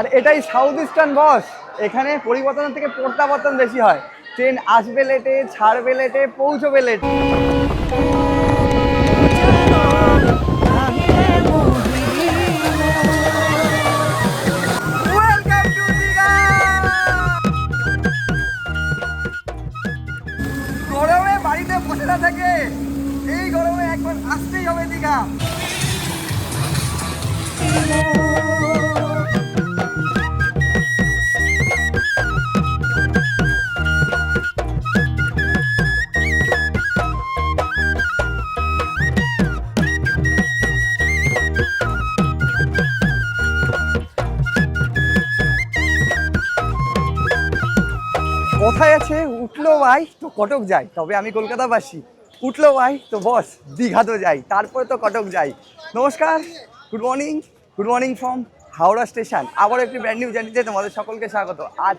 আর এটাই south eastern বস। এখানে পরিবর্তন থেকে প্রত্যাবর্তন বেশি হয়। ট্রেন আসবে লেটে, ছাড়বে লেটে, পৌঁছবে লেটে। গরমে বাড়িতে বসে না থেকে এই গরমে একবার আসতেই হবে দীঘা। কথায় আছে উঠলো ভাই তো কটক যাই, তবে আমি কলকাতাবাসী। উঠলো ভাই তো বস দীঘা তো যাই, তারপরে তো কটক যাই। নমস্কার, good morning from Howrah station. আবার একটি ব্র্যান্ড নিউ জার্নিতে তোমাদের সকলকে স্বাগত। আজ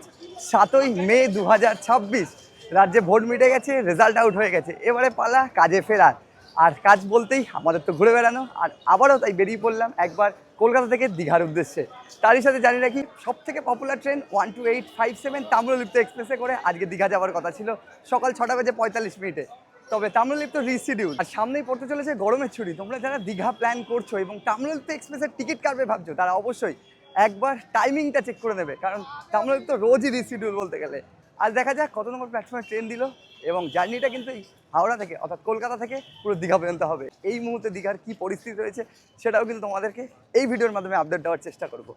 7ই মে 2026। রাজ্যে ভোট মিটে গেছে, রেজাল্ট আউট হয়ে গেছে, এবারে পালা কাজে ফেরার। আর কাজ বলতেই আমাদের তো ঘুরে বেড়ানো, আর আবারও তাই বেরিয়ে পড়লাম একবার কলকাতা থেকে দীঘার উদ্দেশ্যে। তারই সাথে জানি রাখি সব থেকে পপুলার ট্রেন 12857 তাম্রলিপ্ত এক্সপ্রেসে করে আজকে দীঘা যাওয়ার কথা ছিল সকাল 6:45। তবে তাম্রলিপ্ত রিশিডিউল, আর সামনেই পড়তে চলেছে গরমের ছুটি। তোমরা যারা দীঘা প্ল্যান করছো এবং তাম্রলিপ্ত এক্সপ্রেসের টিকিট কাটবে ভাবছো, তারা অবশ্যই একবার টাইমিংটা চেক করে নেবে, কারণ তাম্রলিপ্ত রোজই রিশিডিউল বলতে গেলে। আর দেখা যাক কত নম্বর প্ল্যাটফর্মে ট্রেন দিল, এবং জার্নিটা কিন্তু এই হাওড়া থেকে অর্থাৎ কলকাতা থেকে পুরো দীঘা পর্যন্ত হবে। এই মুহূর্তে দীঘার কী পরিস্থিতি রয়েছে সেটাও কিন্তু তোমাদেরকে এই ভিডিওর মাধ্যমে আপডেট দেওয়ার চেষ্টা করব।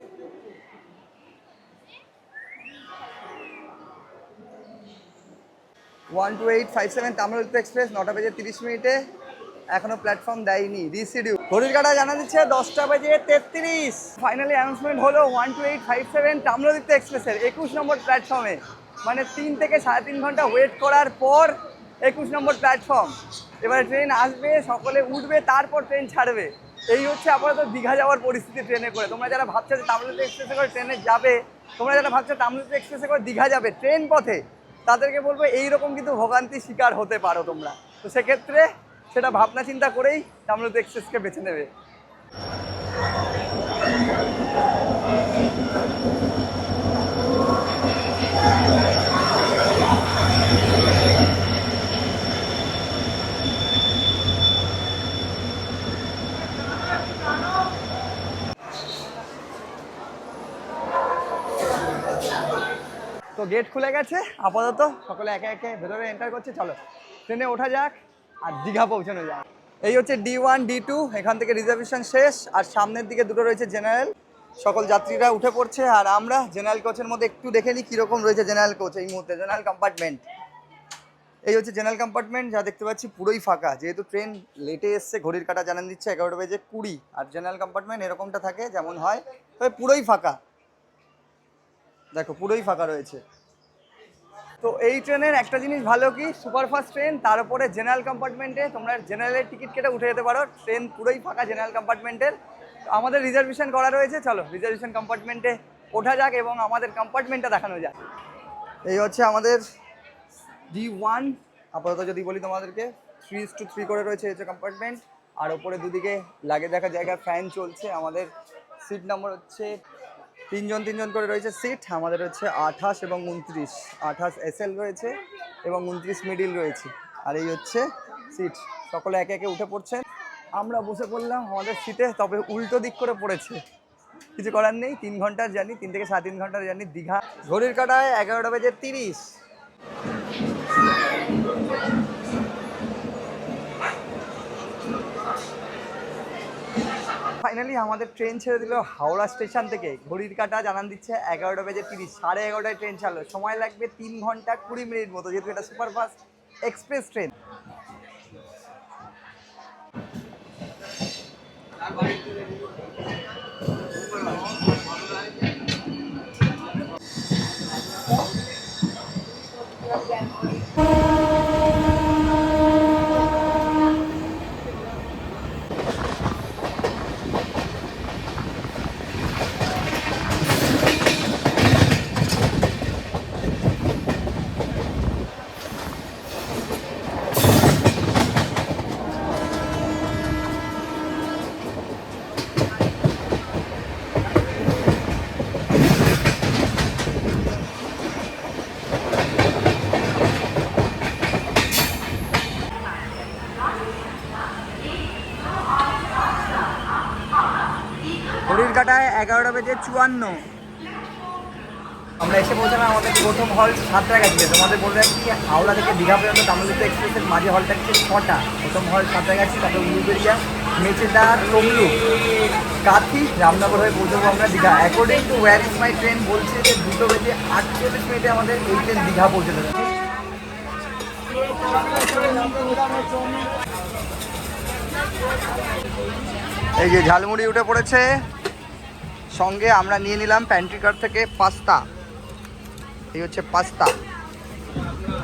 12857 তাম্রলিপ্ত এক্সপ্রেস 9:30 এখনো প্ল্যাটফর্ম দেয়নি, রিশিডিউল। ঘড়ির কাঁটা জানা দিচ্ছে 10:33। ফাইনালি অ্যানাউন্সমেন্ট হলো 12857 তাম্রলিপ্ত এক্সপ্রেসের 21 নম্বর প্ল্যাটফর্মে। মানে 3 থেকে 3.5 ঘন্টা ওয়েট করার পর 21 নম্বর প্ল্যাটফর্ম। এবারে ট্রেন আসবে, সকলে উঠবে, তারপর ট্রেন ছাড়বে। এই হচ্ছে আপাতত দীঘা যাওয়ার পরিস্থিতি ট্রেনে করে। তোমরা যারা ভাবছো যে তাম্রলিপ্ত এক্সপ্রেসে করে ট্রেনে যাবে, তোমরা যারা ভাবছো তাম্রলিপ্ত এক্সপ্রেসে করে দীঘা যাবে ট্রেন পথে, তাদেরকে বলবো এইরকম কিন্তু ভোগান্তির শিকার হতে পারো তোমরা। তো সেক্ষেত্রে সেটা ভাবনা চিন্তা করেই তাম্রলিপ্ত এক্সপ্রেসকে বেছে নেবে। তো গেট খুলে গেছে, আপাতত সকলে একে একে ভেতরে এন্টার করছে। চলো ট্রেনে ওঠা যাক আর দীঘা পৌঁছানো যাক। এই হচ্ছে D1 D2, এখান থেকে রিজার্ভেশন শেষ। আর সামনের দিকে দুটো রয়েছে জেনারেল। সকল যাত্রীরা উঠে পড়ছে, আর আমরা জেনারেল কোচের মধ্যে একটু দেখে নিই কীরকম রয়েছে জেনারেল কোচ এই মুহূর্তে। জেনারেল কম্পার্টমেন্ট, এই হচ্ছে জেনারেল কম্পার্টমেন্ট, যা দেখতে পাচ্ছি পুরোই ফাঁকা, যেহেতু ট্রেন লেটে এসছে। ঘড়ির কাঁটা জানান দিচ্ছে 11:20। আর জেনারেল কম্পার্টমেন্ট এরকমটা থাকে যেমন হয়, তবে পুরোই ফাঁকা। দেখো পুরোই ফাঁকা রয়েছে। তো এই ট্রেনের একটা জিনিস ভালো কি, সুপারফাস্ট ট্রেন, তার উপরে জেনারেল কম্পার্টমেন্টে তোমরা জেনারেলের টিকিট কেটে উঠে যেতে পারো। ট্রেন পুরোই ফাঁকা জেনারেল কম্পার্টমেন্টের। আমাদের রিজার্ভেশন করা রয়েছে, চলো রিজার্ভেশন কম্পার্টমেন্টে ওঠা যাক এবং আমাদের কম্পার্টমেন্টটা দেখানো যাক। এই হচ্ছে আমাদের D1। আপাতত যদি বলি তোমাদেরকে 3:3 করে রয়েছে, হচ্ছে কম্পার্টমেন্ট। আর ওপরে দুদিকে লাগে দেখা জায়গা ফ্যান চলছে। আমাদের সিট নম্বর হচ্ছে 3 জন করে রয়েছে সিট। আমাদের হচ্ছে 28 এবং 29। 28 SL রয়েছে এবং 29 মিডিল রয়েছে। আর এই হচ্ছে সিট। সকলে একে একে উঠে পড়ছেন, আমরা বসে পড়লাম আমাদের সিটে। তবে উল্টো দিক করে পড়েছে, কিছু করার নেই। 3 ঘন্টার জার্নি, 3 থেকে 3.5 ঘন্টার জার্নি দীঘা। ঘড়ির কাঁটায় 11:30। ফাইনালি আমাদের ট্রেন ছেড়ে দিল হাওড়া স্টেশন থেকে। ঘড়ির কাঁটা জানান দিচ্ছে 11:30। 11:30 ট্রেন ছাড়লো, সময় লাগবে 3 ঘন্টা 20 মিনিট মতো, যেহেতু এটা সুপারফাস্ট এক্সপ্রেস ট্রেন। 11:54। আমরা এসে পৌঁছালাম আমাদের প্রথম হল সাঁতরাগাছিতে। তোমাদের বলে রাখি হাওড়া থেকে দীঘা পর্যন্ত তামিলনাড়ু এক্সপ্রেসের মাঝে হলটা হচ্ছে 6টা। প্রথম হল সাঁতরাগাছি, তারপর উলুবেড়িয়া, মেচেদা, তমলুক, কাথি, রামনগর হয়ে পৌঁছবো আমরা Digha. According to where is my train বলছে যে 2:48 আমাদের এই ট্রেন দীঘা পৌঁছে দেবে। এই যে ঝালমুড়ি উঠে পড়েছে, সঙ্গে আমরা নিয়ে নিলাম প্যান্ট্রিকার থেকে পাস্তা। এই হচ্ছে পাস্তা।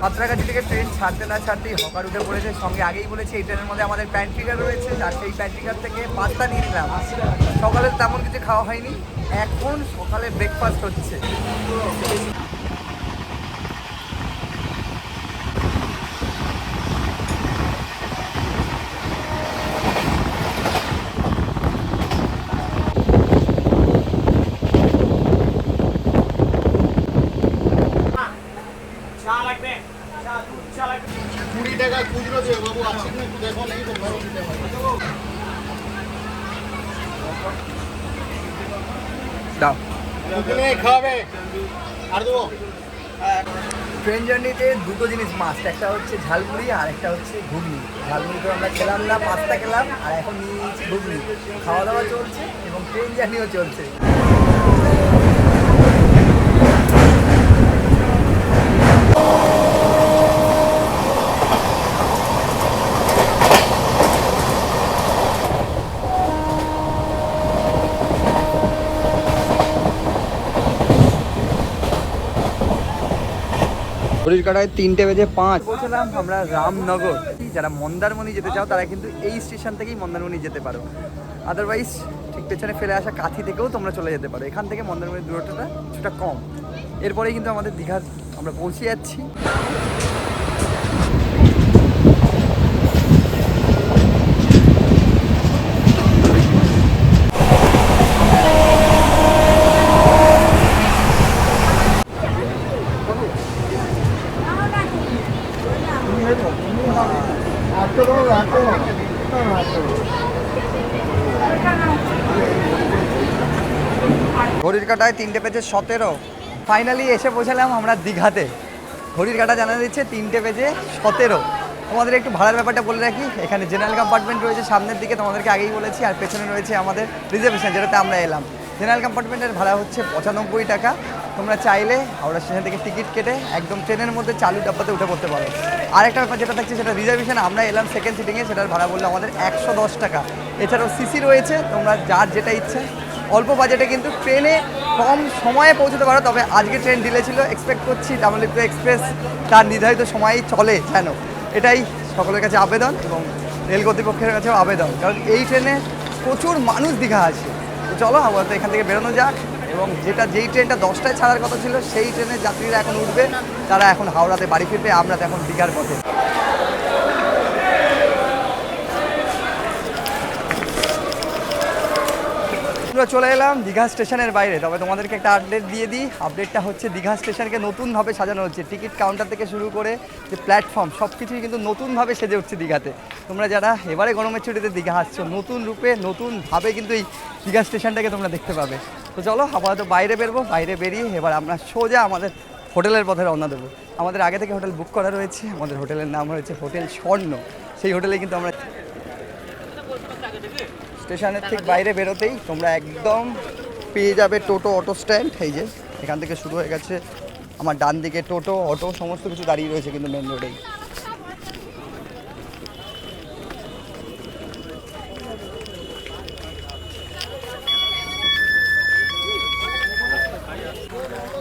সাঁতরাগাছি থেকে ট্রেন ছাড়তে না ছাড়তেই হকার উঠে পড়েছে, সঙ্গে আগেই বলেছি এই ট্রেনের মধ্যে আমাদের প্যান্ট্রিকার রয়েছে, আর সেই প্যান্ট্রিকার থেকে পাস্তা নিয়ে নিলাম। সকালে তেমন কিছু খাওয়া হয়নি, এখন সকালে ব্রেকফাস্ট হচ্ছে। ট্রেন জার্নিতে দুটো জিনিস মাস্ট, একটা হচ্ছে ঝালমুড়ি আর একটা হচ্ছে ঘুগনি। ঝালমুড়ি তো আমরা খেলাম না, পাস্তা খেলাম, আর এখন নিয়ে নিয়েছি ঘুগনি। খাওয়া দাওয়া চলছে এবং ট্রেন জার্নিও চলছে। ঘড়ির কাটায় 3:05 পৌঁছলাম আমরা রামনগর। যারা মন্দারমণি যেতে চাও তারা কিন্তু এই স্টেশন থেকেই মন্দারমণি যেতে পারো, আদারওয়াইজ ঠিক পেছনে ফেলে আসা কাথি থেকেও তোমরা চলে যেতে পারো। এখান থেকে মন্দারমণির দূরত্বটা কিছুটা কম। এরপরেই কিন্তু আমাদের দীঘার আমরা পৌঁছে যাচ্ছি। ঘড়ির কাটায় 3:17। ফাইনালি এসে পৌঁছালাম আমরা দীঘাতে। ঘড়ির কাটা জানা দিচ্ছে 3:17। তোমাদের একটু ভাড়ার ব্যাপারটা বলে রাখি, এখানে জেনারেল কম্পার্টমেন্ট রয়েছে সামনের দিকে, তোমাদেরকে আগেই বলেছি, আর পেছনে রয়েছে আমাদের রিজার্ভেশন যেটাতে আমরা এলাম। জেনারেল কম্পার্টমেন্টের ভাড়া হচ্ছে 95 টাকা। তোমরা চাইলে হাওড়া স্টেশন থেকে টিকিট কেটে একদম ট্রেনের মধ্যে চালু ডাব্বাতে উঠে পড়তে পারো। আরেকটা ব্যাপার যেটা থাকছে সেটা রিজার্ভেশন, আমরা এলাম সেকেন্ড সিটিংয়ে, সেটার ভাড়া বললো আমাদের 110 টাকা। এছাড়াও সিসি রয়েছে, তোমরা যার যেটা ইচ্ছে অল্প বাজেটে কিন্তু ট্রেনে কম সময়ে পৌঁছতে পারো। তবে আজকে ট্রেন ডিলে ছিল, এক্সপেক্ট করছি তামিলনাড়ু এক্সপ্রেস তার নির্ধারিত সময়েই চলে যেন, এটাই সকলের কাছে আবেদন এবং রেল কর্তৃপক্ষের কাছেও আবেদন, কারণ এই ট্রেনে প্রচুর মানুষ দীঘা আছে। তো চলো আপাতত এখান থেকে বেরোনো যাক, এবং যেই ট্রেনটা 10টায় ছাড়ার কথা ছিল সেই ট্রেনের যাত্রীরা এখন উঠবে, তারা এখন হাওড়াতে বাড়ি ফিরবে, আমরা তো এখন দীঘার পথে। আমরা চলে এলাম দীঘা স্টেশনের বাইরে। তবে তোমাদেরকে একটা আপডেট দিয়ে দিই, আপডেটটা হচ্ছে দীঘা স্টেশনকে নতুনভাবে সাজানো হচ্ছে। টিকিট কাউন্টার থেকে শুরু করে যে প্ল্যাটফর্ম সব কিছুই কিন্তু নতুনভাবে সেজে উঠছে দীঘাতে। তোমরা যারা এবারে গরমের ছুটিতে দীঘা আসছো, নতুন রূপে নতুনভাবে কিন্তু এই দীঘা স্টেশনটাকে তোমরা দেখতে পাবে। তো চলো আপাতত বাইরে বেরবো, বাইরে বেরিয়ে এবার আমরা সোজা আমাদের হোটেলের পথে রওনা দেবো। আমাদের আগে থেকে হোটেল বুক করা রয়েছে, আমাদের হোটেলের নাম রয়েছে হোটেল স্বর্ণ। সেই হোটেলে কিন্তু আমরা স্টেশনের ঠিক বাইরে বেরোতেই তোমরা একদম পেয়ে যাবে টোটো অটো স্ট্যান্ড। এই যে এখান থেকে শুরু হয়ে গেছে আমার ডান দিকে টোটো অটো সমস্ত কিছু দাঁড়িয়ে রয়েছে কিন্তু মেন রোডেই।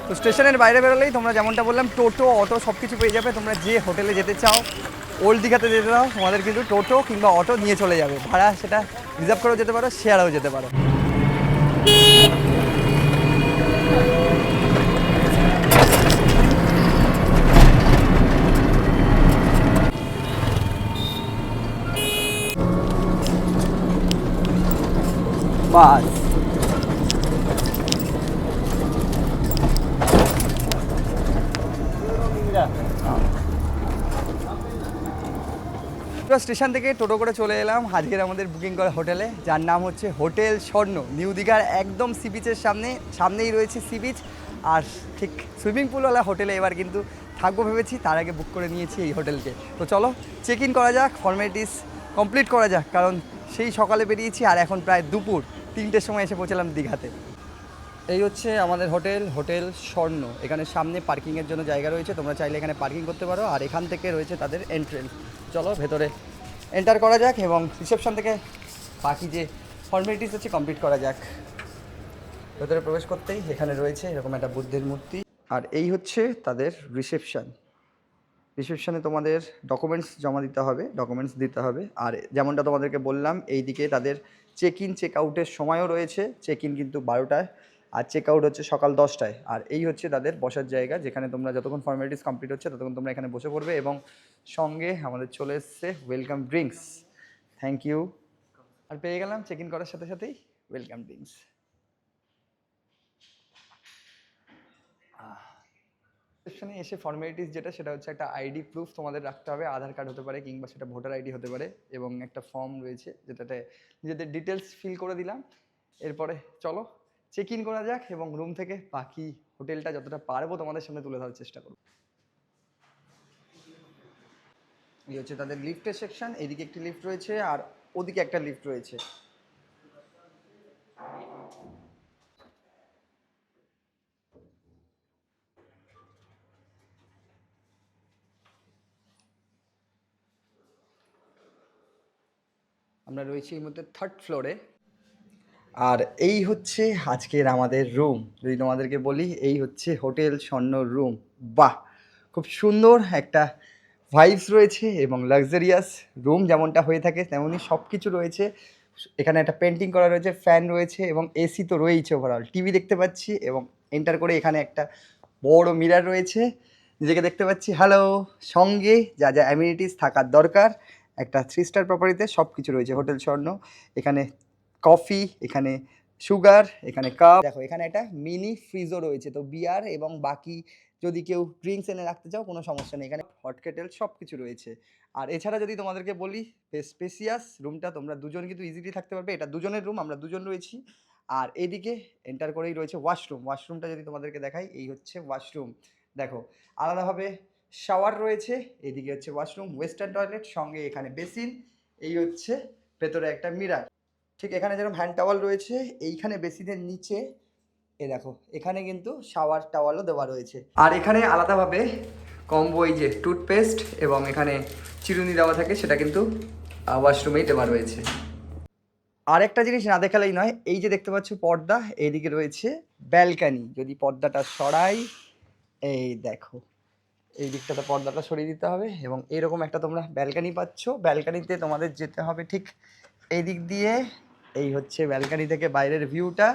তো স্টেশনের বাইরে বেরোলেই তোমরা যেমনটা বললাম টোটো অটো সব কিছু পেয়ে যাবে। তোমরা যে হোটেলে যেতে চাও, ওল্ড দীঘাতে যেতে চাও, তোমাদের কিন্তু টোটো কিংবা অটো নিয়ে চলে যাবে। ভাড়া সেটা রিজার্ভ করেও যেতে পারো, শেয়ারেও যেতে পারো। বাস স্টেশন থেকে টোটো করে চলে এলাম আজকের আমাদের বুকিং করা হোটেলে, যার নাম হচ্ছে হোটেল স্বর্ণ। নিউ দীঘার একদম সি বিচের সামনেই রয়েছে সি বিচ, আর ঠিক সুইমিং পুলওয়ালা হোটেলে এবার কিন্তু থাকবো ভেবেছি। তার আগে বুক করে নিয়েছি এই হোটেলকে। তো চলো চেক ইন করা যাক, ফর্মালিটিস কমপ্লিট করা যাক, কারণ সেই সকালে বেরিয়েছি আর এখন প্রায় দুপুর 3টের সময় এসে পৌঁছালাম দীঘাতে। এই হচ্ছে আমাদের হোটেল স্বর্ণ। এখানে সামনে পার্কিংয়ের জন্য জায়গা রয়েছে, তোমরা চাইলে এখানে পার্কিং করতে পারো, আর এখান থেকে রয়েছে তাদের এন্ট্রেন্স। চলো ভেতরে এন্টার করা যাক এবং রিসেপশন থেকে বাকি যে ফর্মালিটিস আছে কমপ্লিট করা যাক। ভেতরে প্রবেশ করতেই এখানে রয়েছে এরকম একটা বুদ্ধের মূর্তি, আর এই হচ্ছে তাদের রিসেপশনে তোমাদের ডকুমেন্টস জমা দিতে হবে, ডকুমেন্টস দিতে হবে। আর যেমনটা তোমাদেরকে বললাম, এই দিকে তাদের চেক ইন চেক আউটের সময়ও রয়েছে। চেক ইন কিন্তু 12টায়, আর চেক আউট হচ্ছে সকাল 10টায়। আর এই হচ্ছে তাদের বসার জায়গা, যেখানে তোমরা যতক্ষণ ফর্মালিটিস কমপ্লিট হচ্ছে ততক্ষণ তোমরা এখানে বসে পড়বে। এবং সঙ্গে আমাদের চলে এসছে ওয়েলকাম ড্রিঙ্কস। Thank you. আর পেয়ে গেলাম চেক ইন করার সাথে সাথেই ওয়েলকাম ড্রিঙ্কস। রিসেপশনে এসে ফর্মালিটিস যেটা, সেটা হচ্ছে একটা আইডি প্রুফ তোমাদের রাখতে হবে। আধার কার্ড হতে পারে কিংবা সেটা ভোটার আইডি হতে পারে, এবং একটা ফর্ম রয়েছে যেটাতে নিজেদের ডিটেলস ফিল করে দিলাম। এরপরে চলো চেক ইন করা যাক এবং রুম থেকে বাকি হোটেলটা যতটা পারবো তোমাদের সামনে তুলে ধরার চেষ্টা করবো। এই হচ্ছে তাদের লিফটের সেকশন। এইদিকে একটি লিফট রয়েছে আর ওদিকে একটা লিফট রয়েছে। আমরা রয়েছি এই মধ্যে 3rd ফ্লোরে। আর এই হচ্ছে আজকের আমাদের রুম। যদি তোমাদেরকে বলি, এই হচ্ছে হোটেল স্বর্ণ রুম। বাহ, খুব সুন্দর একটা ভাইবস রয়েছে এবং লাক্সারিয়াস রুম যেমনটা হয়ে থাকে তেমনই সব কিছু রয়েছে। এখানে একটা পেন্টিং করা রয়েছে, ফ্যান রয়েছে এবং এসি তো রয়েছে। ওভারঅল টিভি দেখতে পাচ্ছি এবং এন্টার করে এখানে একটা বড় মিরার রয়েছে, নিজেকে দেখতে পাচ্ছি। হ্যালো, সঙ্গে যা যা অ্যামিনিটিস থাকার দরকার একটা 3 স্টার প্রপার্টিতে সব কিছু রয়েছে হোটেল স্বর্ণ। এখানে কফি, এখানে সুগার, এখানে কাপ, দেখো এখানে একটা মিনি ফ্রিজও রয়েছে। তো বিয়ার এবং বাকি যদি কেউ ড্রিঙ্কস এনে রাখতে চাও কোনো সমস্যা নেই, এখানে হট কেটেল সব কিছু রয়েছে। আর এছাড়া যদি তোমাদেরকে বলি, স্পেসিয়াস রুমটা, তোমরা দুজন কিন্তু ইজিলি থাকতে পারবে। এটা দুজনের রুম, আমরা দুজন রয়েছি। আর এদিকে এন্টার করেই রয়েছে ওয়াশরুমটা যদি তোমাদেরকে দেখাই, এই হচ্ছে ওয়াশরুম। দেখো আলাদাভাবে শাওয়ার রয়েছে, এদিকে হচ্ছে ওয়াশরুম, ওয়েস্টার্ন টয়লেট, সঙ্গে এখানে বেসিন। এই হচ্ছে ভেতরে একটা মিরার। ঠিক এখানে যেরকম হ্যান্ড টাওয়াল রয়েছে, এইখানে বেসিনের নিচে এ দেখো এখানে কিন্তু শাওয়ার টাওয়ালও দেওয়া রয়েছে। আর এখানে আলাদাভাবে কম্বো এই যে টুথপেস্ট এবং এখানে চিরুনি দেওয়া থাকে, সেটা কিন্তু ওয়াশরুমেই দেওয়া রয়েছে। আর একটা জিনিস না দেখালেই নয়, এই যে দেখতে পাচ্ছ পর্দা, এইদিকে রয়েছে ব্যালকানি। যদি পর্দাটা সরাই, এই দেখো এই দিকটাতে পর্দাটা সরিয়ে দিতে হবে এবং এরকম একটা তোমরা ব্যালকানি পাচ্ছ। ব্যালকানিতে তোমাদের যেতে হবে ঠিক এই দিক দিয়ে। এই হচ্ছে ব্যালকানি থেকে বাইরের ভিউটা।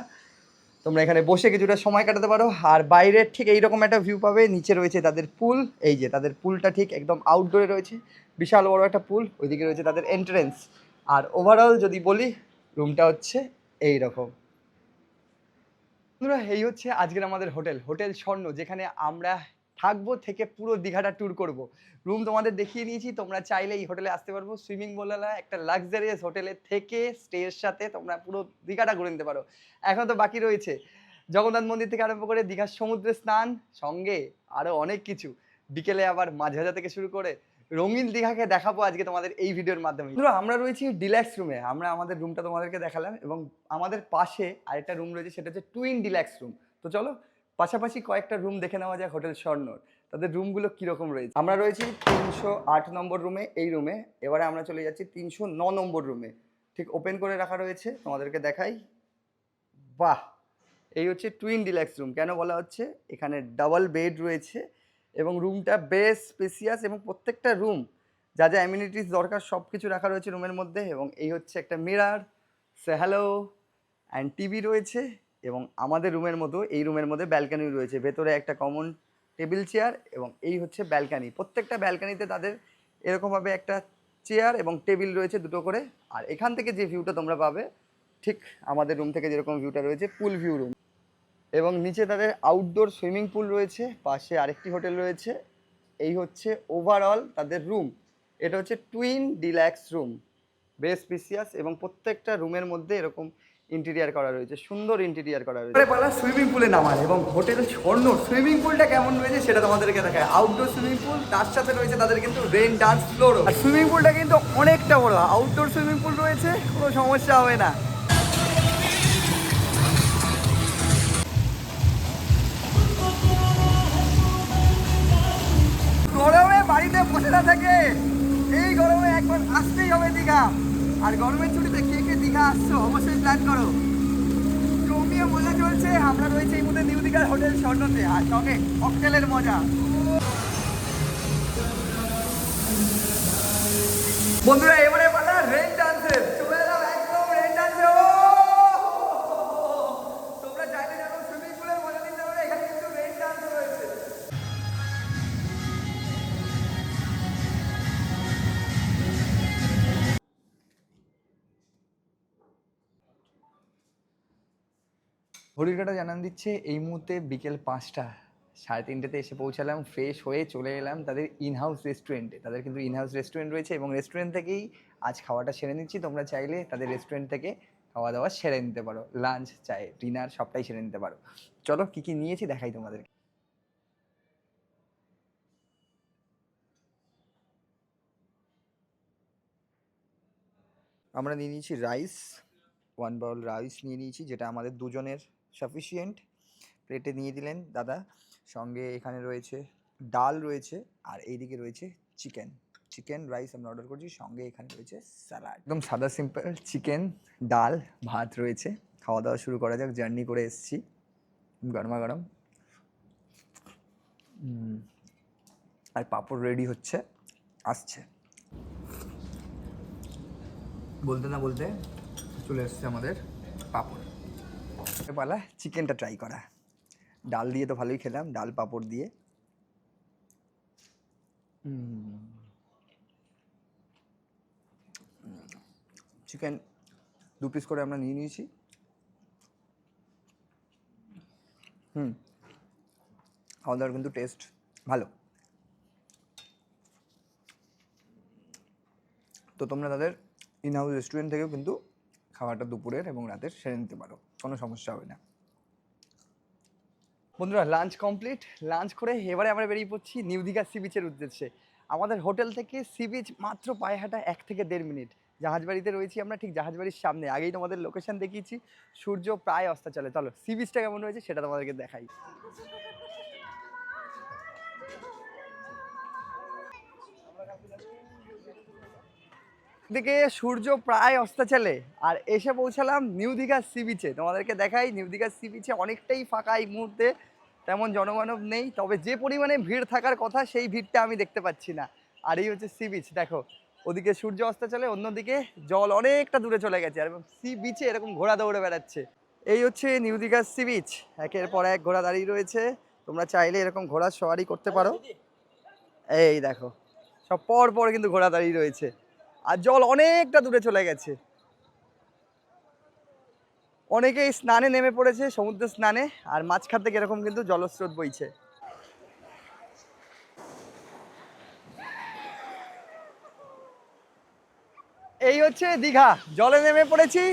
তোমরা এখানে বসে কিছুটা সময় কাটাতে পারো। আর বাইরের ঠিক এইরকম একটা ভিউ পাবে। নিচে রয়েছে তাদের পুল, এই যে তাদের পুলটা ঠিক একদম আউটডোরে রয়েছে, বিশাল বড় একটা পুল। ওইদিকে রয়েছে তাদের এন্ট্রেন্স। আর ওভারঅল যদি বলি, রুমটা হচ্ছে এই রকম। বন্ধুরা, এই হচ্ছে আজকের আমাদের হোটেল স্বর্ণ, যেখানে আমরা থাকবো থেকে পুরো দীঘাটা ট্যুর করব। রুম তোমাদের দেখিয়ে নিয়েছি, তোমরা চাইলে এই হোটেলে আসতে পারবো। সুইমিং পুলওয়ালা একটা লাক্সারিয়াস হোটেলে থেকে স্টের সাথে তোমরা পুরো দীঘাটা ঘুরে নিতে পারো। এখন তো বাকি রয়েছে জগন্নাথ মন্দির থেকে আরম্ভ করে দীঘার সমুদ্রে স্নান, সঙ্গে আরও অনেক কিছু। বিকেলে আবার মাছ ভাজা থেকে শুরু করে রঙিন দীঘাকে দেখাবো আজকে তোমাদের এই ভিডিওর মাধ্যমে। আমরা রয়েছি ডিলাক্স রুমে। আমরা আমাদের রুমটা তোমাদেরকে দেখালাম এবং আমাদের পাশে আরেকটা রুম রয়েছে, সেটা হচ্ছে টুইন ডিলাক্স রুম। তো চলো পাশাপাশি কয়েকটা রুম দেখে নেওয়া যায় হোটেল স্বর্ণর, তাদের রুমগুলো কীরকম রয়েছে। আমরা রয়েছি 308 নম্বর রুমে, এই রুমে। এবারে আমরা চলে যাচ্ছি 309 নম্বর রুমে। ঠিক ওপেন করে রাখা রয়েছে, তোমাদেরকে দেখাই। বাহ, এই হচ্ছে টুইন ডিলাক্স রুম। কেন বলা হচ্ছে, এখানে ডাবল বেড রয়েছে এবং রুমটা বেশ স্পেসিয়াস এবং প্রত্যেকটা রুম যা যা অ্যামিনিটিস দরকার সব কিছু রাখা রয়েছে রুমের মধ্যে। এবং এই হচ্ছে একটা mirror, say hello, and TV রয়েছে। এবং আমাদের রুমের মতো এই রুমের মধ্যে ব্যালকানি রয়েছে, ভেতরে একটা কমন টেবিল চেয়ার। এবং এই হচ্ছে ব্যালকানি। প্রত্যেকটা ব্যালকানিতে তাদের এরকমভাবে একটা চেয়ার এবং টেবিল রয়েছে দুটো করে। আর এখান থেকে যে ভিউটা তোমরা পাবে, ঠিক আমাদের রুম থেকে যেরকম ভিউটা রয়েছে, পুল ভিউ রুম। এবং নিচে তাদের আউটডোর সুইমিং পুল রয়েছে, পাশে আরেকটি হোটেল রয়েছে। এই হচ্ছে ওভারঅল তাদের রুম। এটা হচ্ছে টুইন ডিল্যাক্স রুম, বেশ স্পেসিয়াস এবং প্রত্যেকটা রুমের মধ্যে এরকম ইন্টেরিয়ার করা রয়েছে, সুন্দর ইন্টেরিয়ার করা রয়েছে। পালা সুইমিং পুলে নামার এবং হোটেল ঝর্ণ সুইমিং পুলটা কেমন রয়েছে সেটা তোমাদেরকে দেখায়। আউটডোর সুইমিং পুল, তার সাথে রয়েছে তাদের কিন্তু রেন ডান্স ফ্লোরও। আর সুইমিং পুলটা কিন্তু অনেকটা বড়, আউটডোর সুইমিং পুল রয়েছে, কোনো সমস্যা হবে না। গরমে বাড়িতে বসে না থাকে, এই গরমে একবার আসতেই হবে দীঘা। আর গরমের ছুটিতে কে কে দীঘা আসছো অবশ্যই প্ল্যান করো। জমিয়ে মজা চলছে, আমরা রয়েছে এই মুহূর্তে নিউ দীঘার হোটেল স্বর্ণতে, আর সঙ্গে ককটেলের মজা। বন্ধুরা এবারে পালা রেন ডান্সে, চলে এলাম একদম রেন ডান্সে। ও তোমরা চাইলে যখন সুইমিং পুলের মজা নিতে পারো, এখানে কিন্তু রেন ডান্স রয়েছে। ঘড়ির কাঁটা জানান দিচ্ছে এই মুহূর্তে বিকেল 5টা, 3:30তে এসে পৌঁছালাম, ফ্রেশ হয়ে চলে এলাম তাদের ইনহাউস রেস্টুরেন্টে। তাদের কিন্তু ইনহাউস রেস্টুরেন্ট রয়েছে এবং রেস্টুরেন্ট থেকেই আজ খাওয়াটা সেরে নিচ্ছি। তোমরা চাইলে তাদের রেস্টুরেন্ট থেকে খাওয়া দাওয়া সেরে নিতে পারো, লাঞ্চ চাই ডিনার সবটাই সেরে নিতে পারো। চলো কী কী নিয়েছি দেখাই তোমাদেরকে। আমরা নিয়ে নিয়েছি রাইস, 1 বাউল রাইস নিয়ে নিয়েছি, যেটা আমাদের দুজনের সাফিসিয়েন্ট। প্লেটে নিয়ে দিলেন দাদা। সঙ্গে এখানে রয়েছে ডাল রয়েছে, আর এইদিকে রয়েছে চিকেন রাইস আমরা অর্ডার করছি। সঙ্গে এখানে রয়েছে স্যালাড, একদম সাদা সিম্পল চিকেন, ডাল, ভাত রয়েছে। খাওয়া দাওয়া শুরু করা যাক, জার্নি করে এসেছি, গরমা গরম। আর পাঁপড় রেডি হচ্ছে, আসছে। বলতে না বলতে চলে এসছে আমাদের পাঁপড়। পালা চিকেনটা ট্রাই করা। ডাল দিয়ে তো ভালোই খেলাম, ডাল পাঁপড় দিয়ে। চিকেন 2 পিস করে আমরা নিয়ে নিয়েছি। খাওয়া দাওয়ার কিন্তু টেস্ট ভালো। তো তোমরা তাদের ইনহাউস রেস্টুরেন্ট থেকেও কিন্তু খাওয়াটা দুপুরের এবং রাতের সেরে নিতে পারো, কোনো সমস্যা হবে না। বন্ধুরা লাঞ্চ কমপ্লিট, লাঞ্চ করে এবারে আমরা বেরিয়ে পড়ছি নিউ দীঘা সি বিচের উদ্দেশ্যে। আমাদের হোটেল থেকে সি বিচ মাত্র পায়ে হাঁটা 1 থেকে 1.5 মিনিট। জাহাজবাড়িতে রয়েছি আমরা, ঠিক জাহাজবাড়ির সামনে। আগেই তোমাদের লোকেশন দেখিয়েছি, সূর্য প্রায় অস্তাচলে। চলো সি বিচটা কেমন রয়েছে সেটা তোমাদেরকে দেখাই। দিকে সূর্য প্রায় অস্তাচলে, আর এসে পৌঁছালাম নিউ দীঘা সি বিচে। তোমাদেরকে দেখাই নিউ দীঘা সি বিচে অনেকটাই ফাঁকা এই মুহূর্তে, তেমন জনমানব নেই। তবে যে পরিমাণে ভিড় থাকার কথা সেই ভিড়টা আমি দেখতে পাচ্ছি না। আর এই হচ্ছে সি বিচ, দেখো ওদিকে সূর্য অস্তাচলে, অন্যদিকে জল অনেকটা দূরে চলে গেছে, আর সি বিচে এরকম ঘোড়া দৌড়ে বেড়াচ্ছে। এই হচ্ছে নিউ দীঘা সি বিচ, একের পর এক ঘোড়া দাঁড়িয়ে রয়েছে। তোমরা চাইলে এরকম ঘোড়ার সওয়ারি করতে পারো। এই দেখো সব পর পর কিন্তু ঘোড়া দাঁড়িয়ে রয়েছে, আর জল অনেকটা দূরে চলে গেছে। অনেকেই স্নানে নেমে পড়েছে, সমুদ্র স্নানে, আর মাঝখান থেকে এরকম কিন্তু জলস্রোত বইছে। এই হচ্ছে দীঘা, জলে নেমে পড়েছি।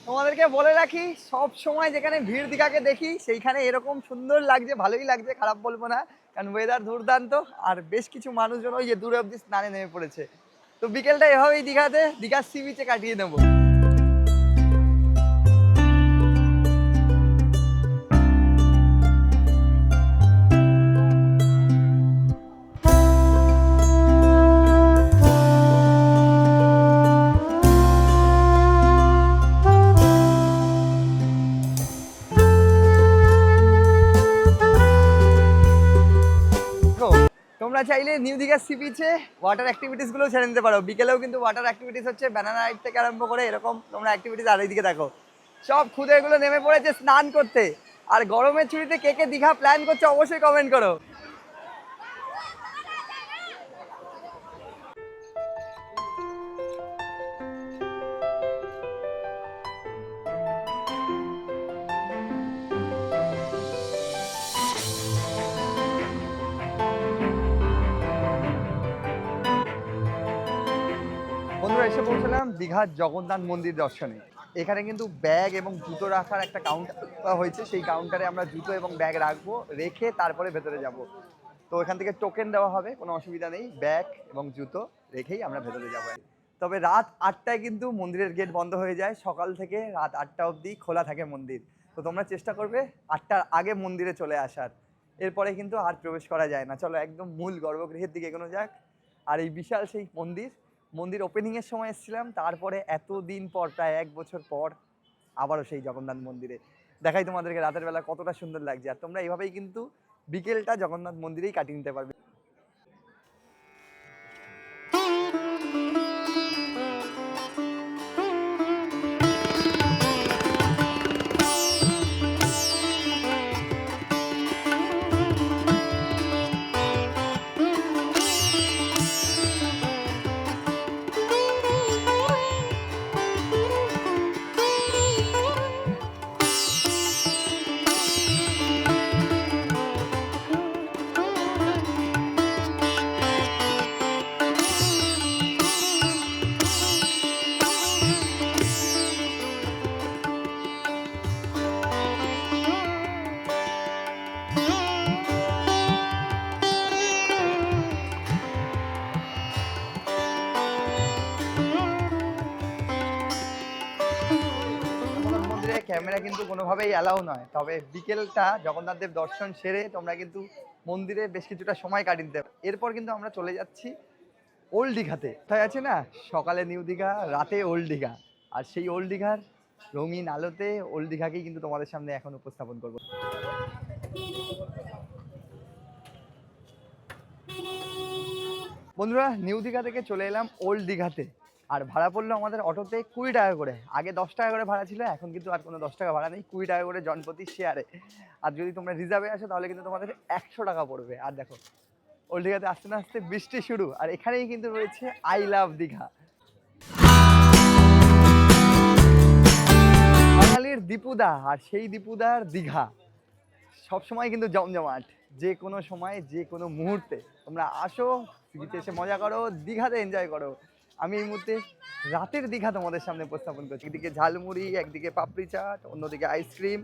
তোমাদেরকে বলে রাখি, সব সময় যেখানে ভিড় দীঘাকে দেখি সেইখানে এরকম সুন্দর লাগছে, ভালোই লাগছে, খারাপ বলবো না, কারণ ওয়েদার দুর্দান্ত। আর বেশ কিছু মানুষজন ওই যে দূরে অব্দি স্নানে নেমে পড়েছে। তো বিকেলটা এভাবেই দীঘার সি বিচে কাটিয়ে নেবো। তোমরা চাইলে নিউ দীঘা সি বিচে ওয়াটার অ্যাক্টিভিটিসগুলো ছেড়ে নিতে পারো। বিকেলেও কিন্তু ওয়াটার অ্যাক্টিভিটিস হচ্ছে, ব্যানানা রাইড থেকে আরম্ভ করে এরকম তোমরা অ্যাক্টিভিটিস। আর এইদিকে দেখো সব খুদেগুলো নেমে পড়েছে স্নান করতে। আর গরমের ছুটিতে কে কে দীঘা প্ল্যান করছে অবশ্যই কমেন্ট করো। এলাম দীঘার জগন্নাথ মন্দির দর্শনে। এখানে কিন্তু ব্যাগ এবং জুতো রাখার একটা কাউন্টার হয়েছে, সেই কাউন্টারে আমরা জুতো এবং ব্যাগ রাখবো, রেখে তারপরে ভেতরে যাব। তো এখান থেকে টোকেন দেওয়া হবে, কোনো অসুবিধা নেই, ব্যাগ এবং জুতো রেখেই আমরা ভেতরে যাবো। তবে রাত 8টায় কিন্তু মন্দিরের গেট বন্ধ হয়ে যায়, সকাল থেকে রাত 8টা অবধি খোলা থাকে মন্দির। তো তোমরা চেষ্টা করবে 8টার আগে মন্দিরে চলে আসার, এরপরে কিন্তু আর প্রবেশ করা যায় না। চলো একদম মূল গর্ভগৃহের দিকে এগোনো যাক। আর এই বিশাল সেই মন্দির ওপেনিংয়ের সময় এসেছিলাম, তারপরে এতদিন পর, প্রায় 1 বছর পর আবারও সেই জগন্নাথ মন্দিরে দেখাই তোমাদেরকে রাতের বেলা কতটা সুন্দর লাগছে। আর তোমরা এইভাবেই কিন্তু বিকেলটা জগন্নাথ মন্দিরেই কাটিয়ে নিতে পারবে। ক্যামেরা কিন্তু কোনোভাবেই অ্যালাউ নয়, তবে বিকেলটা জগন্নাথ দেব দর্শন সেরে তোমরা কিন্তু মন্দিরে বেশ কিছুটা সময় কাটিয়ে দিতে। এরপর কিন্তু আমরা চলে যাচ্ছি ওল্ড দীঘাতে। কোথায় আছে না, সকালে নিউ দীঘা, রাতে ওল্ড দীঘা। আর সেই ওল্ড দীঘার রঙিন আলোতে ওল্ড দীঘাকেই কিন্তু তোমাদের সামনে এখন উপস্থাপন করবো। বন্ধুরা, নিউ দীঘা থেকে চলে এলাম ওল্ড দীঘাতে। আর ভাড়া পড়লো আমাদের অটোতে 20 টাকা করে। আগে 10 টাকা করে ভাড়া ছিল, এখন কিন্তু আর কোনো 10 টাকা ভাড়া নেই, 20 টাকা করে জনপ্রতি শেয়ারে। আর যদি তোমরা রিজার্ভে আসো তাহলে কিন্তু তোমাদের 100 টাকা পড়বে। আর দেখো ওল্ড দীঘাতে আসতে না আসতে বৃষ্টি শুরু, আর এখানেই কিন্তু রয়েছে আই লাভ দীঘা, বাঙালির দীপুদা। আর সেই দীপুদার দীঘা সবসময় কিন্তু জমজমাট, যে কোনো সময় যে কোনো মুহূর্তে তোমরা আসো, সিটিতে এসে মজা করো, দীঘাতে এনজয় করো। আমি এই মুহূর্তে রাতের দীঘা তোমাদের সামনে উপস্থাপন করছি। একদিকে ঝালমুড়ি, একদিকে পাপড়ি চাট, অন্যদিকে আইসক্রিম,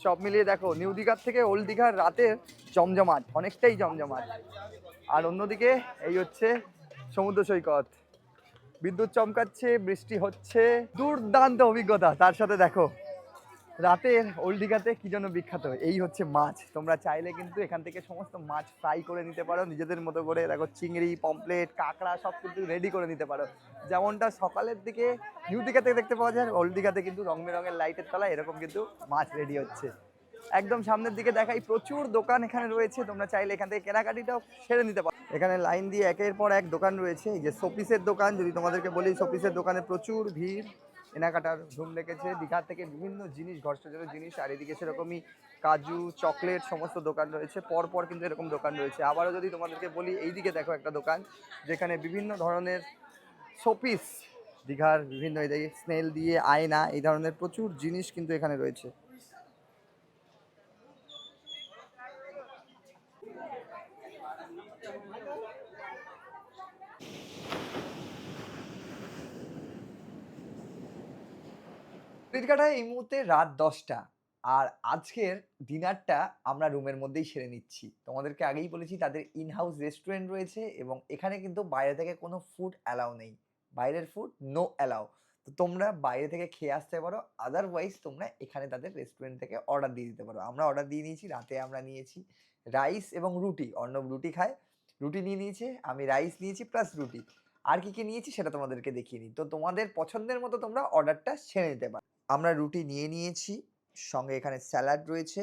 সব মিলিয়ে দেখো নিউ দীঘার থেকে ওল্ড দীঘার রাতের জমজমাট অনেকটাই জমজমাট। আর অন্যদিকে এই হচ্ছে সমুদ্র সৈকত, বিদ্যুৎ চমকাচ্ছে, বৃষ্টি হচ্ছে, দুর্দান্ত অভিজ্ঞতা। তার সাথে দেখো রাতের ওল্ড দীঘাতে কি জন্য বিখ্যাত, এই হচ্ছে মাছ। তোমরা চাইলে কিন্তু এখান থেকে সমস্ত মাছ ফ্রাই করে নিতে পারো নিজেদের মতো করে। দেখো চিংড়ি, পমপ্লেট, কাঁকড়া সব কিন্তু রেডি করে নিতে পারো। যেমনটা সকালের দিকে নিউ দীঘাতে দেখতে পাওয়া যায়, ওল্ড দীঘাতে কিন্তু রং বেরঙের লাইটের তলায় এরকম কিন্তু মাছ রেডি হচ্ছে। একদম সামনের দিকে দেখাই, প্রচুর দোকান এখানে রয়েছে, তোমরা চাইলে এখান থেকে কেনাকাটিটাও সেরে নিতে পারো। এখানে লাইন দিয়ে একের পর এক দোকান রয়েছে। এই যে শোপিসের দোকান, যদি তোমাদেরকে বলি শোপিসের দোকানে প্রচুর ভিড়, কেনাকাটার ধুম লেগেছে। দীঘা থেকে বিভিন্ন জিনিস, ঘর সাজানোর জিনিস, আর এদিকে সেরকমই কাজু, চকলেট সমস্ত দোকান রয়েছে। পরপর কিন্তু এরকম দোকান রয়েছে। আবারও যদি তোমাদেরকে বলি, এইদিকে দেখো একটা দোকান যেখানে বিভিন্ন ধরনের শোপিস, দীঘার বিভিন্ন এই স্নেল দিয়ে, আয়না, এই ধরনের প্রচুর জিনিস কিন্তু এখানে রয়েছে। কাটায় এই মুহূর্তে রাত 10টা। আর আজকের ডিনারটা আমরা রুমের মধ্যেই সেরে নিচ্ছি। তোমাদেরকে আগেই বলেছি তাদের ইন হাউস রেস্টুরেন্ট রয়েছে, এবং এখানে কিন্তু বাইরে থেকে কোনো ফুড অ্যালাউ নেই, বাইরের ফুড নো অ্যালাউ। তো তোমরা বাইরে থেকে খেয়ে আসতে পারো, আদারওয়াইজ তোমরা এখানে তাদের রেস্টুরেন্ট থেকে অর্ডার দিয়ে দিতে পারো। আমরা অর্ডার দিয়ে নিয়েছি, রাতে আমরা নিয়েছি রাইস এবং রুটি। অর্ণব রুটি খায়, রুটি নিয়ে নিয়েছে, আমি রাইস নিয়েছি প্লাস রুটি। আর কি কি নিয়েছি সেটা তোমাদেরকে দেখিয়ে নিই। তো তোমাদের পছন্দের মতো তোমরা অর্ডারটা সেরে নিতে পারো। আমরা রুটি নিয়ে নিয়েছি, সঙ্গে এখানে স্যালাড রয়েছে,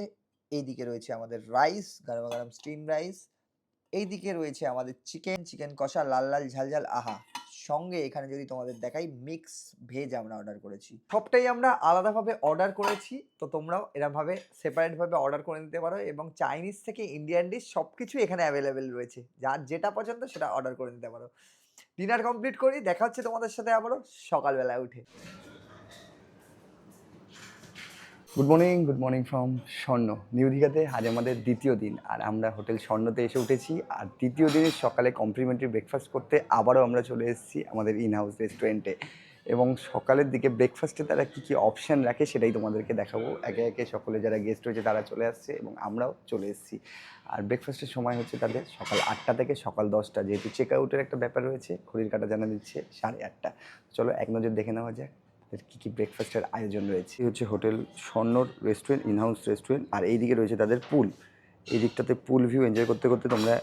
এইদিকে রয়েছে আমাদের রাইস, গরম গরম স্টিম রাইস, এইদিকে রয়েছে আমাদের চিকেন কষা, লাল লাল ঝাল ঝাল, আহা। সঙ্গে এখানে যদি তোমাদের দেখাই মিক্স ভেজ আমরা অর্ডার করেছি। সবটাই আমরা আলাদাভাবে অর্ডার করেছি, তো তোমরাও এরকমভাবে সেপারেটভাবে অর্ডার করে নিতে পারো। এবং চাইনিজ থেকে ইন্ডিয়ান ডিশ সব কিছু এখানে অ্যাভেলেবেল রয়েছে, যার যেটা পছন্দ সেটা অর্ডার করে নিতে পারো। ডিনার কমপ্লিট করি, দেখা হচ্ছে তোমাদের সাথে আবারও সকালবেলায় উঠে। গুড মর্নিং ফ্রম স্বর্ণ। নিউ দীঘাতে আজ আমাদের দ্বিতীয় দিন, আর আমরা হোটেল স্বর্ণতে এসে উঠেছি। আর দ্বিতীয় দিনের সকালে কমপ্লিমেন্টারি ব্রেকফাস্ট করতে আবারও আমরা চলে এসেছি আমাদের ইন হাউস রেস্টুরেন্টে। এবং সকালের দিকে ব্রেকফাস্টে তারা কী কী অপশান রাখে সেটাই তোমাদেরকে দেখাবো। একে একে সকলে যারা গেস্ট রয়েছে তারা চলে আসছে এবং আমরাও চলে এসেছি। আর ব্রেকফাস্টের সময় হচ্ছে তাদের সকাল 8টা থেকে সকাল 10টা, যেহেতু চেক আউটের একটা ব্যাপার রয়েছে, ঘড়ির কাঁটা জানা দিচ্ছে 8:30। চলো এক নজর দেখে নেওয়া যাক তাদের কী কী ব্রেকফাস্টের আয়োজন রয়েছে। এই হচ্ছে হোটেল স্বর্ণর রেস্টুরেন্ট, ইনহাউস রেস্টুরেন্ট। আর এই দিকে রয়েছে তাদের পুল। এই দিকটাতে পুল ভিউ এনজয় করতে করতে তোমরা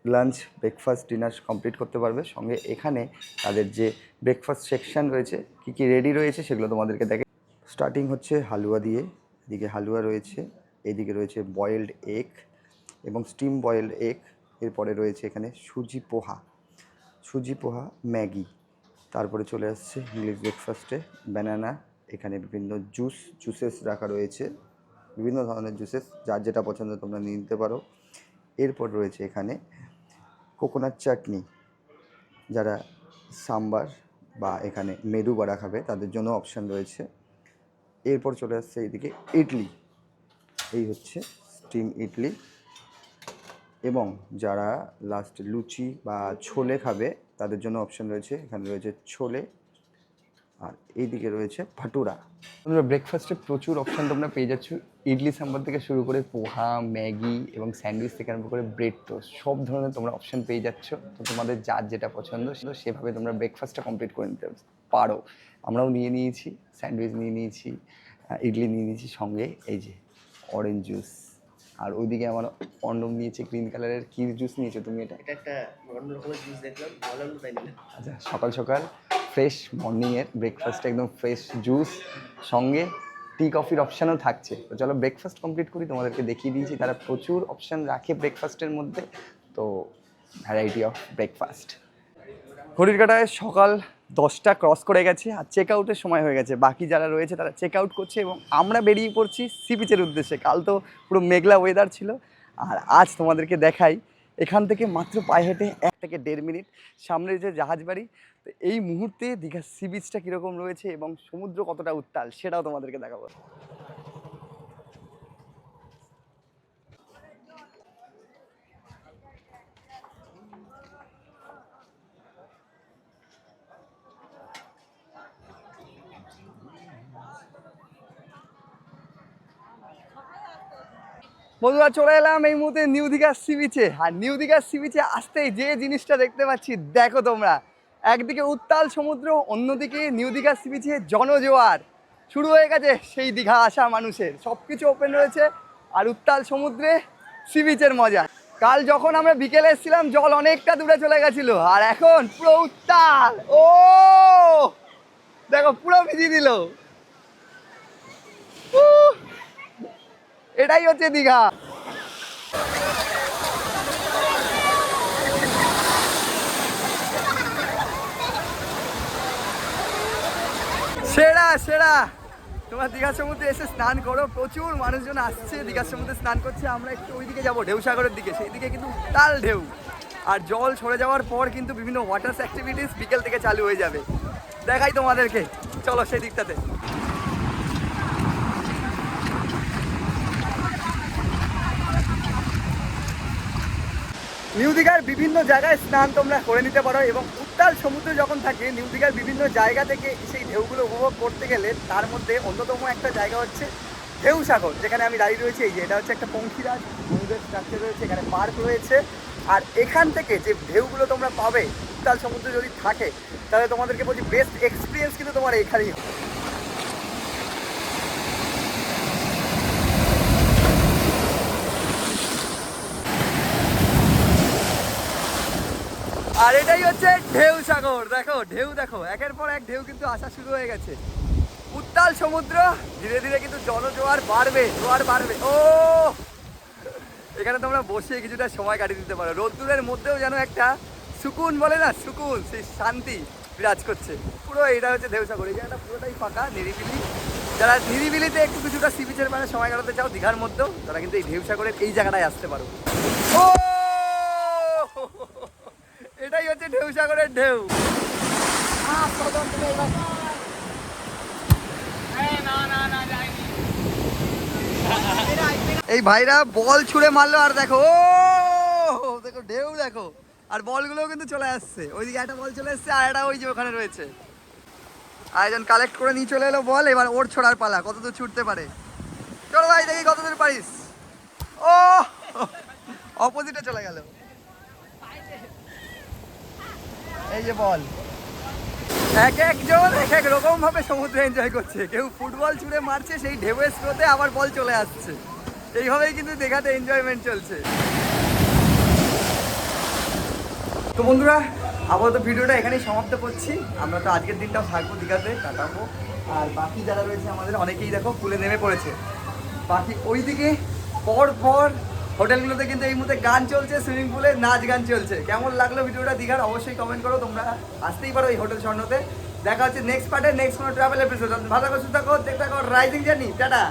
লাঞ্চ, ব্রেকফাস্ট, ডিনার কমপ্লিট করতে পারবে। সঙ্গে এখানে তাদের যে ব্রেকফাস্ট সেকশন রয়েছে, কী কী রেডি রয়েছে সেগুলো তোমাদেরকে দেখে। স্টার্টিং হচ্ছে হালুয়া দিয়ে, এদিকে হালুয়া রয়েছে, এদিকে রয়েছে বয়েলড এগ এবং স্টিম বয়েলড এগ। এরপরে রয়েছে এখানে সুজি পোহা, ম্যাগি। তারপরে চলে আসছে ইংলিশ ব্রেকফাস্টে ব্যানানা, এখানে বিভিন্ন জুসেস রাখা রয়েছে, বিভিন্ন ধরনের জুসেস, যার যেটা পছন্দ তোমরা নিয়ে নিতে পারো। এরপর রয়েছে এখানে কোকোনাট চাটনি, যারা সাম্বার বা এখানে মেদু বড়া খাবে তাদের জন্য অপশান রয়েছে। এরপর চলে আসছে এইদিকে ইডলি, এই হচ্ছে স্টিম ইডলি। এবং যারা লাস্টে লুচি বা ছোলে খাবে তাদের জন্য অপশান রয়েছে, এখানে রয়েছে ছোলে, আর এইদিকে রয়েছে ভাটুরা। তোমরা ব্রেকফাস্টে প্রচুর অপশান তোমরা পেয়ে যাচ্ছ, ইডলি সাম্বার থেকে শুরু করে পোহা, ম্যাগি এবং স্যান্ডউইচ থেকে আরম্ভ করে ব্রেড টোস্ট, সব ধরনের তোমরা অপশান পেয়ে যাচ্ছ। তো তোমাদের যার যেটা পছন্দ সেভাবে তোমরা ব্রেকফাস্টটা কমপ্লিট করে নিতে পারো। আমরাও নিয়ে নিয়েছি, স্যান্ডউইচ নিয়ে নিয়েছি, ইডলি নিয়ে নিয়েছি, সঙ্গে এই যে অরেঞ্জ জুস। আর ওইদিকে আমার অন্নম নিয়েছে গ্রিন কালারের। কি জুস নিয়েছো তুমি? এটা একটা অন্য রকমের জুস দেখলাম, ভালো লাগলো তাই নিলাম। আচ্ছা, সকাল সকাল ফ্রেশ মর্নিংয়ের ব্রেকফাস্টে একদম ফ্রেশ জুস, সঙ্গে টি কফির অপশানও থাকছে। তো চলো ব্রেকফাস্ট কমপ্লিট করি। তোমাদেরকে দেখিয়ে দিয়েছি তারা প্রচুর অপশান রাখে ব্রেকফাস্টের মধ্যে, তো ভ্যারাইটি অফ ব্রেকফাস্ট। ঘড়ির কাঁটায় সকাল 10টা ক্রস করে গেছে আর চেক আউটের সময় হয়ে গেছে। বাকি যারা রয়েছে তারা চেক আউট করছে এবং আমরা বেরিয়ে পড়ছি সি বিচের উদ্দেশ্যে। কাল তো পুরো মেঘলা ওয়েদার ছিল, আর আজ তোমাদেরকে দেখাই এখান থেকে মাত্র পায়ে হেঁটে 1 থেকে 1.5 মিনিট সামনে রয়েছে জাহাজবাড়ি। তো এই মুহূর্তে দীঘা সি বিচটা কীরকম রয়েছে এবং সমুদ্র কতটা উত্তাল সেটাও তোমাদেরকে দেখাবো। বন্ধুরা, চলে এলাম এই মুহূর্তে নিউ দীঘা সি বিচে। আর নিউ দীঘা সি বিচে আসতেই যে জিনিসটা দেখতে পাচ্ছি দেখো তোমরা, একদিকে উত্তাল সমুদ্র, অন্যদিকে নিউ দীঘা সি বিচে জনজোয়ার শুরু হয়ে গেছে। সেই দীঘা আসা মানুষের সব কিছু ওপেন রয়েছে, আর উত্তাল সমুদ্রে সি বিচের মজা। কাল যখন আমরা বিকেলে এসেছিলাম জল অনেকটা দূরে চলে গেছিলো, আর এখন পুরো উত্তাল। ও দেখো, পুরো ভিজিয়ে দিল। এটাই হচ্ছে দীঘা। সেরা সেরা, তোমার দীঘার সমুদ্রে এসে স্নান করো। প্রচুর মানুষজন আসছে দীঘার সমুদ্রে স্নান করছে। আমরা একটু ওইদিকে যাবো, ঢেউসাগরের দিকে। সেই দিকে কিন্তু উত্তাল ঢেউ, আর জল সরে যাওয়ার পর কিন্তু বিভিন্ন ওয়াটার্স অ্যাক্টিভিটিস বিকেল থেকে চালু হয়ে যাবে। দেখাই তোমাদেরকে, চলো সেই দিকটাতে। নিউ দীঘার বিভিন্ন জায়গায় স্নান তোমরা করে নিতে পারো, এবং উত্তাল সমুদ্র যখন থাকে নিউ দীঘার বিভিন্ন জায়গা থেকে সেই ঢেউগুলো উপভোগ করতে গেলে তার মধ্যে অন্যতম একটা জায়গা হচ্ছে ঢেউসাগর, যেখানে আমি দাঁড়িয়ে রয়েছি। এই যে এটা হচ্ছে একটা পঙ্খিরাজ সমুদ্রের স্ট্রাকচার রয়েছে, এখানে পার্ক রয়েছে। আর এখান থেকে যে ঢেউগুলো তোমরা পাবে উত্তাল সমুদ্র যদি থাকে, তাহলে তোমাদেরকে বলছি বেস্ট এক্সপিরিয়েন্স কিন্তু তোমার এখানেই। আর এটাই হচ্ছে ঢেউসাগর। দেখো ঢেউ, দেখো একের পর এক ঢেউ কিন্তু আসা শুরু হয়ে গেছে। উত্তাল সমুদ্র, ধীরে ধীরে কিন্তু জনজোয়ার বাড়বে, জোয়ার বাড়বে। ও এখানে তোমরা বসে কিছুটা সময় কাটিয়ে দিতে পারো। রোদ্দুরের মধ্যেও যেন একটা সুকুন বলে না, সুকুন, সেই শান্তি বিরাজ করছে। পুরো এটা হচ্ছে ঢেউসাগর। এই জায়গাটা পুরোটাই ফাঁকা, নিরিবিলি। যারা নিরিবিলিতে একটু কিছুটা সি বিচের মানে সময় কাটাতে চাও দীঘার মধ্যেও, তারা কিন্তু এই ঢেউসাগরের এই জায়গাটায় আসতে পারো। ও এটাই হচ্ছে ঢেউসাগরের ঢেউ। এই ভাইরা বল ছুঁড়ে মারলো, আর দেখো ও দেখো ঢেউ দেখো, আর বলগুলোও কিন্তু চলে আসছে। ওইদিকে একটা বল চলে আসছে, আর একটা ওই যে ওখানে রয়েছে। আয়োজন কালেক্ট করে নিয়ে চলে এলো বল, এবার ওর ছোড়ার পালা, কত দূর ছুটতে পারে। চলো ভাই দেখি কত দূর পারিস। ও অপোজিটে চলে গেল। এই যে বল, এক একজন এক এক রকম ভাবে সমুদ্রে এনজয় করছে। কেউ ফুটবল ছুঁড়ে মারছে সেই ঢেউয়ের স্রোতে, আবার বল চলে আসছে। এইভাবেই কিন্তু দীঘাতে এনজয়মেন্ট চলছে। তো বন্ধুরা, আপাতত ভিডিওটা এখানেই সমাপ্ত করছি। আমরা তো আজকের দিনটাও থাকবো দীঘাতে, কাটাবো। আর বাকি যারা রয়েছে আমাদের অনেকেই দেখো পুলে নেমে পড়েছে। বাকি ওইদিকে পর পর হোটেলগুলোতে কিন্তু এই মুহূর্তে গান চলছে, সুইমিং পুলে নাচ গান চলছে। কেমন লাগলো ভিডিওটা দীঘার অবশ্যই কমেন্ট করো। তোমরা আসতেই পারো এই হোটেল স্বর্ণতে। দেখা হচ্ছে নেক্সট পার্টে, নেক্সট কোনো ট্রাভেল এপিসোড। ভালো থাকো, সুস্থ থাকো, দেখতে থাকো রাইজিং জার্নি। টাটা।